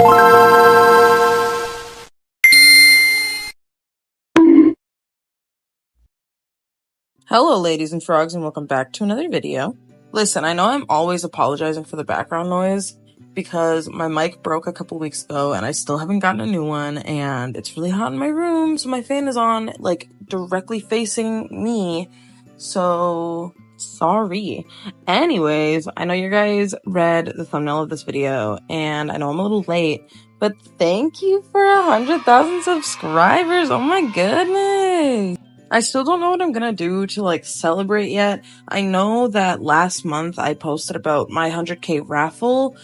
Hello ladies and frogs, and welcome back to another video. Listen, I know I'm always apologizing for the background noise because my mic broke a couple weeks ago and I still haven't gotten a new one, and it's really hot in my room, so my fan is on like directly facing me, so sorry. Anyways, I know you guys read the thumbnail of this video and I know I'm a little late, but thank you for 100,000 subscribers. Oh my goodness. I still don't know what I'm gonna do to like celebrate yet. I know that last month I posted about my 100K raffle,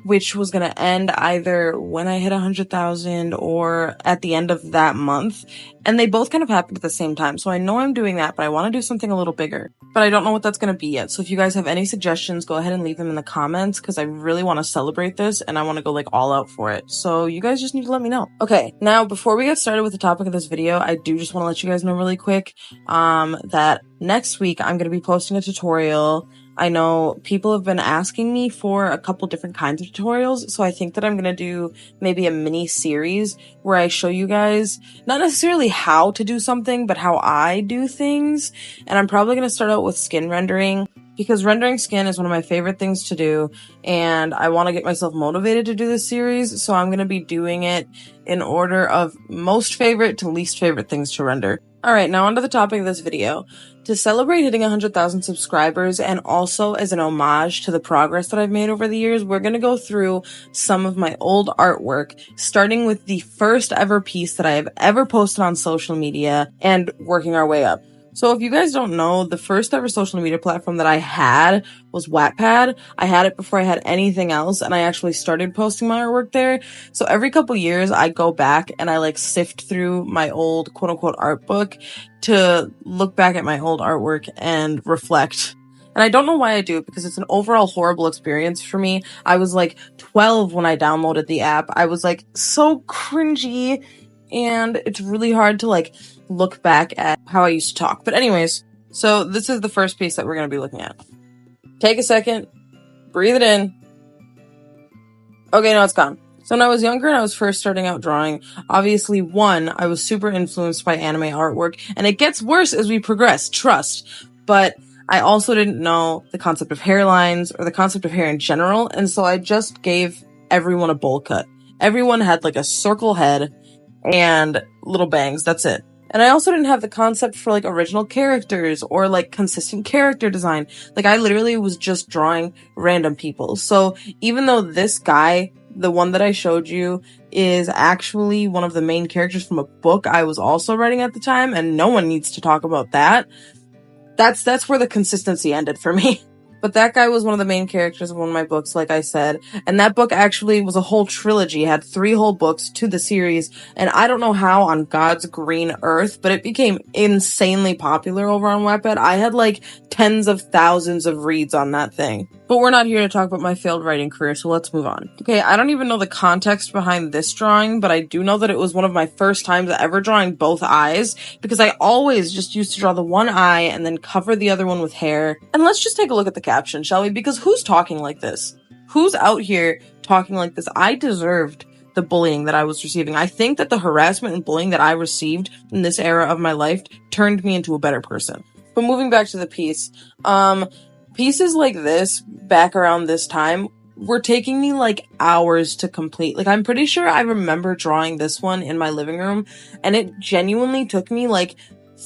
which was gonna end either when I hit 100,000 or at the end of that month. And they both kind of happened at the same time. So I know I'm doing that, but I want to do something a little bigger. But I don't know what that's gonna be yet. So if you guys have any suggestions, go ahead and leave them in the comments, because I really want to celebrate this and I want to go like all out for it. So you guys just need to let me know. Okay, now before we get started with the topic of this video, I do just want to let you guys know really quick that next week I'm gonna be posting a tutorial. I know people have been asking me for a couple different kinds of tutorials, so I think that I'm going to do maybe a mini series where I show you guys not necessarily how to do something, but how I do things. And I'm probably going to start out with skin rendering, because rendering skin is one of my favorite things to do, and I want to get myself motivated to do this series, so I'm going to be doing it in order of most favorite to least favorite things to render. Alright, now onto the topic of this video. To celebrate hitting 100,000 subscribers, and also as an homage to the progress that I've made over the years, we're gonna go through some of my old artwork, starting with the first ever piece that I have ever posted on social media and working our way up. So if you guys don't know, the first ever social media platform that I had was Wattpad. I had it before I had anything else, and I actually started posting my artwork there. So every couple years I go back and I like sift through my old quote unquote art book to look back at my old artwork and reflect. And I don't know why I do it, because it's an overall horrible experience for me. I was like 12 when I downloaded the app. I was like so cringy, and it's really hard to like look back at how I used to talk. But anyways, so this is the first piece that we're going to be looking at. Take a second, breathe it in. Okay, now it's gone. So when I was younger and I was first starting out drawing, obviously, one, I was super influenced by anime artwork, and it gets worse as we progress, trust. But I also didn't know the concept of hairlines or the concept of hair in general, and so I just gave everyone a bowl cut. Everyone had like a circle head and little bangs, that's it. And I also didn't have the concept for like original characters or like consistent character design. Like I literally was just drawing random people. So even though this guy, the one that I showed you, is actually one of the main characters from a book I was also writing at the time, and no one needs to talk about that, that's where the consistency ended for me. But that guy was one of the main characters of one of my books, like I said. And that book actually was a whole trilogy, had 3 whole books to the series. And I don't know how on God's green earth, but it became insanely popular over on Wattpad. I had like tens of thousands of reads on that thing. But we're not here to talk about my failed writing career, so let's move on. Okay, I don't even know the context behind this drawing, but I do know that it was one of my first times ever drawing both eyes, because I always just used to draw the one eye and then cover the other one with hair. And let's just take a look at the caption, shall we? Because who's talking like this? Who's out here talking like this? I deserved the bullying that I was receiving. I think that the harassment and bullying that I received in this era of my life turned me into a better person. But moving back to the piece, pieces like this, back around this time, were taking me like hours to complete. Like I'm pretty sure I remember drawing this one in my living room, and it genuinely took me like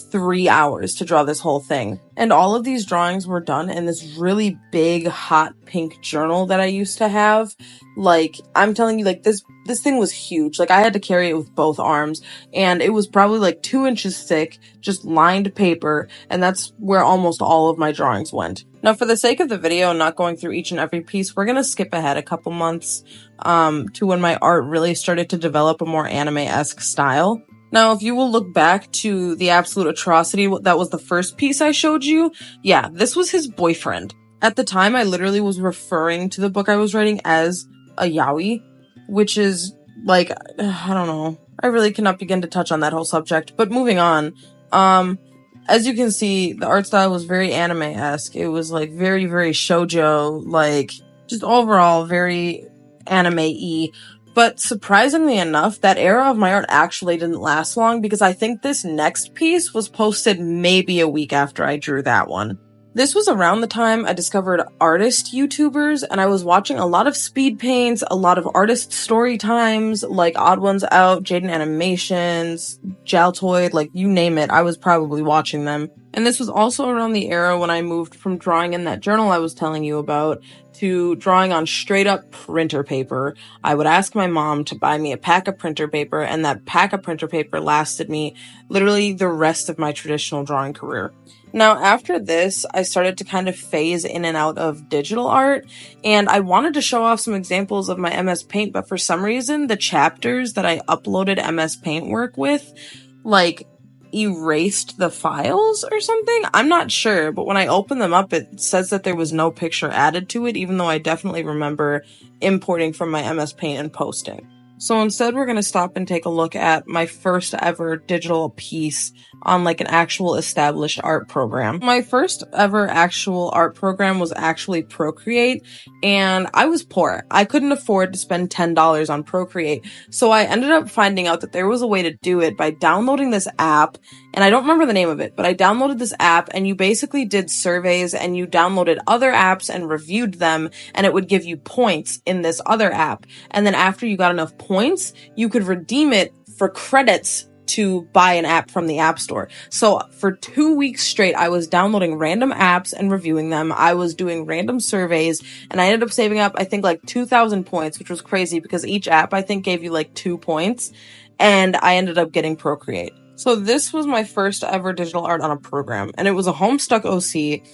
3 hours to draw this whole thing. And all of these drawings were done in this really big hot pink journal that I used to have. Like I'm telling you, like this thing was huge. Like I had to carry it with both arms, and it was probably like 2 inches thick, just lined paper, and that's where almost all of my drawings went. Now for the sake of the video and not going through each and every piece, we're gonna skip ahead a couple months to when my art really started to develop a more anime-esque style. Now, if you will look back to the absolute atrocity that was the first piece I showed you, yeah, this was his boyfriend. At the time, I literally was referring to the book I was writing as a yaoi, which is, like, I don't know. I really cannot begin to touch on that whole subject. But moving on, as you can see, the art style was very anime-esque. It was, like, very, very shoujo, like, just overall very anime-y. But surprisingly enough, that era of my art actually didn't last long because I think this next piece was posted maybe a week after I drew that one. This was around the time I discovered artist YouTubers, and I was watching a lot of speed paints, a lot of artist story times, like Odd Ones Out, Jaden Animations, Jaltoid, like you name it, I was probably watching them. And this was also around the era when I moved from drawing in that journal I was telling you about to drawing on straight up printer paper. I would ask my mom to buy me a pack of printer paper, and that pack of printer paper lasted me literally the rest of my traditional drawing career. Now, after this, I started to kind of phase in and out of digital art, and I wanted to show off some examples of my MS Paint, but for some reason, the chapters that I uploaded MS Paint work with, like, erased the files or something? I'm not sure, but when I opened them up, it says that there was no picture added to it, even though I definitely remember importing from my MS Paint and posting. So instead, we're going to stop and take a look at my first ever digital piece on like an actual established art program. My first ever actual art program was actually Procreate, and I was poor. I couldn't afford to spend $10 on Procreate, so I ended up finding out that there was a way to do it by downloading this app, and I don't remember the name of it, but I downloaded this app, and you basically did surveys, and you downloaded other apps and reviewed them, and it would give you points in this other app, and then after you got enough points, you could redeem it for credits to buy an app from the App Store. So for 2 weeks straight, I was downloading random apps and reviewing them. I was doing random surveys, and I ended up saving up, I think, like 2,000 points, which was crazy because each app, I think, gave you like 2 points, and I ended up getting Procreate. So this was my first ever digital art on a program, and it was a Homestuck OC,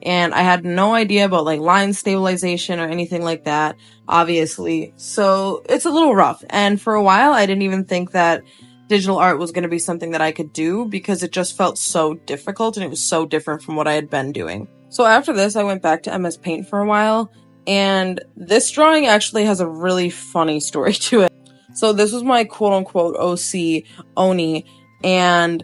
and I had no idea about like line stabilization or anything like that, obviously. So it's a little rough. And for a while, I didn't even think that digital art was going to be something that I could do because it just felt so difficult and it was so different from what I had been doing. So after this, I went back to MS Paint for a while, and this drawing actually has a really funny story to it. So this was my quote-unquote OC, Oni, and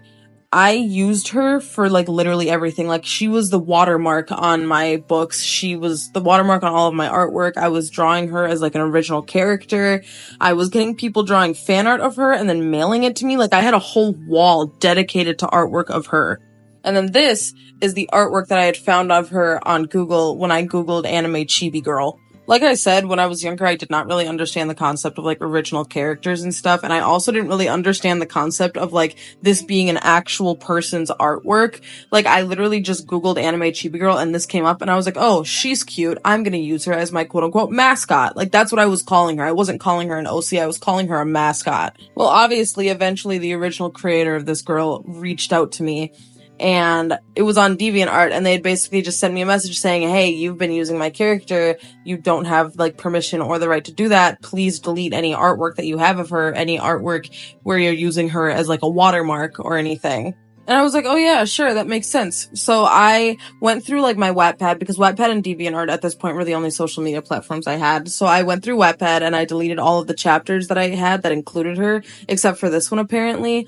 I used her for like literally everything. Like she was the watermark on my books. She was the watermark on all of my artwork. I was drawing her as like an original character. I was getting people drawing fan art of her and then mailing it to me. Like I had a whole wall dedicated to artwork of her. And then this is the artwork that I had found of her on Google when I Googled anime chibi girl. Like I said, when I was younger, I did not really understand the concept of like original characters and stuff. And I also didn't really understand the concept of like this being an actual person's artwork. Like I literally just Googled anime chibi girl and this came up and I was like, oh, she's cute. I'm going to use her as my quote unquote mascot. Like that's what I was calling her. I wasn't calling her an OC. I was calling her a mascot. Well, obviously, eventually the original creator of this girl reached out to me. And it was on DeviantArt, and they had basically just sent me a message saying, hey, you've been using my character, you don't have, like, permission or the right to do that, please delete any artwork that you have of her, any artwork where you're using her as, like, a watermark or anything. And I was like, oh yeah, sure, that makes sense. So I went through, like, my Wattpad, because Wattpad and DeviantArt at this point were the only social media platforms I had. So I went through Wattpad, and I deleted all of the chapters that I had that included her, except for this one, apparently.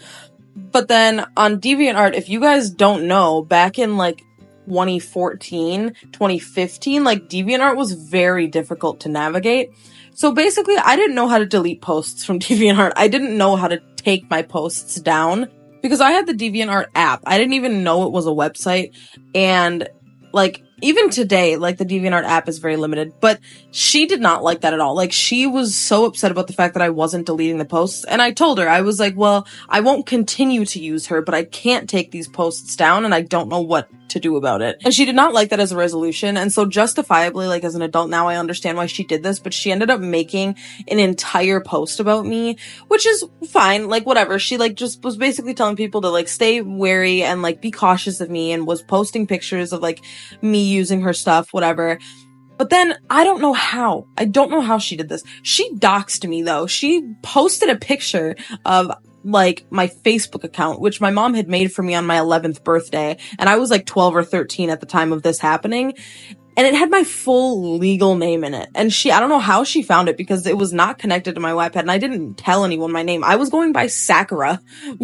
But then on DeviantArt, if you guys don't know, back in like 2014, 2015, like DeviantArt was very difficult to navigate. So basically, I didn't know how to delete posts from DeviantArt. I didn't know how to take my posts down because I had the DeviantArt app. I didn't even know it was a website. And like, even today, like, the DeviantArt app is very limited, but she did not like that at all. Like, she was so upset about the fact that I wasn't deleting the posts, and I told her, I was like, well, I won't continue to use her, but I can't take these posts down, and I don't know what to do about it. And she did not like that as a resolution, and so justifiably, like, as an adult now, I understand why she did this, but she ended up making an entire post about me, which is fine, like, whatever. She, like, just was basically telling people to, like, stay wary and, like, be cautious of me, and was posting pictures of, like, me using her stuff, whatever. But then, I don't know how. I don't know how she did this. She doxed me, though. She posted a picture of, like, my Facebook account, which my mom had made for me on my 11th birthday, and I was, like, 12 or 13 at the time of this happening. and it had my full legal name in it. And I don't know how she found it because it was not connected to my Wattpad, and I didn't tell anyone my name. I was going by Sakura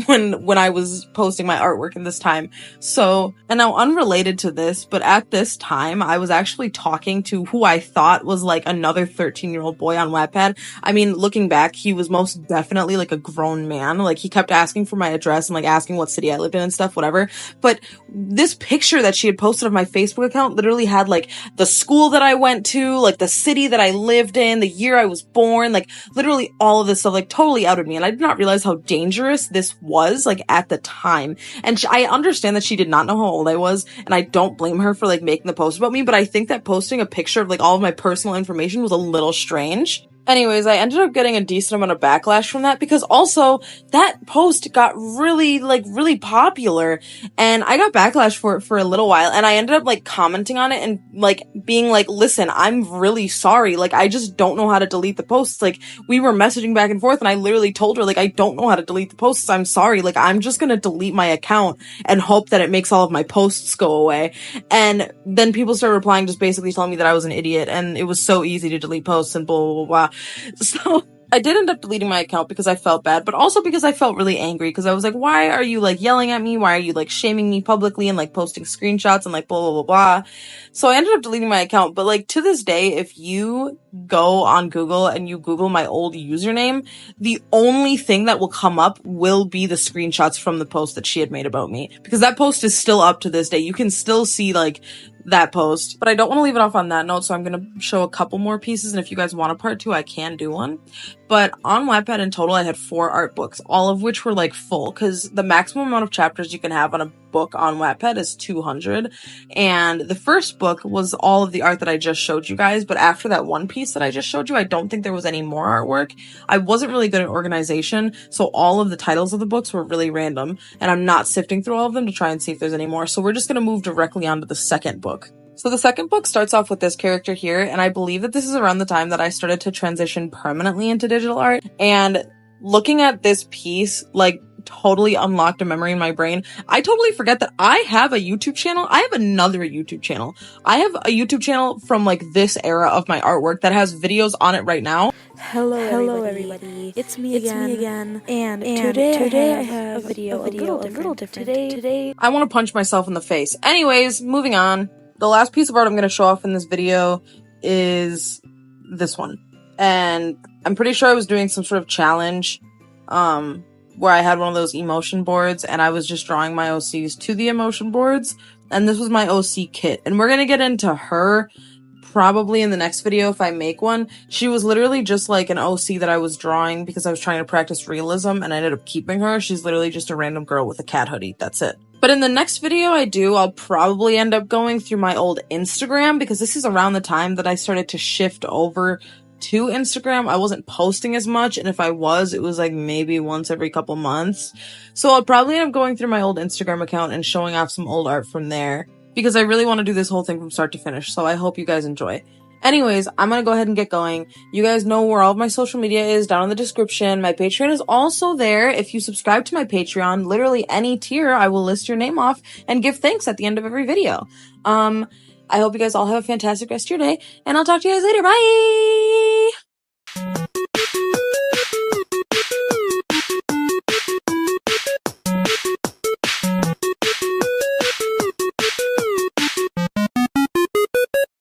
when I was posting my artwork in this time. So, and now unrelated to this, but at this time, I was actually talking to who I thought was like another 13-year-old boy on Wattpad. I mean, looking back, he was most definitely like a grown man. Like, he kept asking for my address and like asking what city I lived in and stuff, whatever. But this picture that she had posted of my Facebook account literally had like the school that I went to, like the city that I lived in, the year I was born, like literally all of this stuff, like totally outed me. And I did not realize how dangerous this was, like at the time. And I understand that she did not know how old I was, and I don't blame her for like making the post about me, but I think that posting a picture of like all of my personal information was a little strange. Anyways, I ended up getting a decent amount of backlash from that because also that post got really popular, and I got backlash for it for a little while, and I ended up like commenting on it and like being like, listen, I'm really sorry. Like, I just don't know how to delete the posts. Like, we were messaging back and forth, and I literally told her like, I don't know how to delete the posts. I'm sorry. Like, I'm just gonna delete my account and hope that it makes all of my posts go away. And then people started replying, just basically telling me that I was an idiot, and it was so easy to delete posts and blah, blah, blah, blah. So I did end up deleting my account because I felt bad, but also because I felt really angry because I was like, why are you like yelling at me? Why are you like shaming me publicly and like posting screenshots and like blah, blah, blah, blah. So I ended up deleting my account. But like to this day, if you go on Google and you Google my old username, the only thing that will come up will be the screenshots from the post that she had made about me, because that post is still up to this day. You can still see like that post, but I don't want to leave it off on that note, so I'm going to show a couple more pieces, and if you guys want a part 2, I can do one. But on Wattpad in total, I had 4 art books, all of which were like full, because the maximum amount of chapters you can have on a book on Wattpad is 200, and the first book was all of the art that I just showed you guys, but after that one piece that I just showed you, I don't think there was any more artwork. I wasn't really good at organization, so all of the titles of the books were really random, and I'm not sifting through all of them to try and see if there's any more, so we're just going to move directly on to the second book. So the second book starts off with this character here, and I believe that this is around the time that I started to transition permanently into digital art, and looking at this piece, like, totally unlocked a memory in my brain. I totally forget that I have a YouTube channel. I have another YouTube channel. I have a YouTube channel from, like, this era of my artwork that has videos on it right now. Hello everybody. It's me again. And today I have a video a little different. Today I want to punch myself in the face. Anyways, moving on. The last piece of art I'm going to show off in this video is this one. And I'm pretty sure I was doing some sort of challenge where I had one of those emotion boards, and I was just drawing my OCs to the emotion boards. And this was my OC kit. And we're going to get into her probably in the next video if I make one. She was literally just like an OC that I was drawing because I was trying to practice realism, and I ended up keeping her. She's literally just a random girl with a cat hoodie. That's it. But in the next video I'll probably end up going through my old Instagram, because this is around the time that I started to shift over to Instagram. I wasn't posting as much, and if I was, it was like maybe once every couple months. So I'll probably end up going through my old Instagram account and showing off some old art from there, because I really want to do this whole thing from start to finish, so I hope you guys enjoy. Anyways, I'm gonna go ahead and get going. You guys know where all of my social media is down in the description. My Patreon is also there. If you subscribe to my Patreon, literally any tier, I will list your name off and give thanks at the end of every video. I hope you guys all have a fantastic rest of your day, and I'll talk to you guys later. Bye!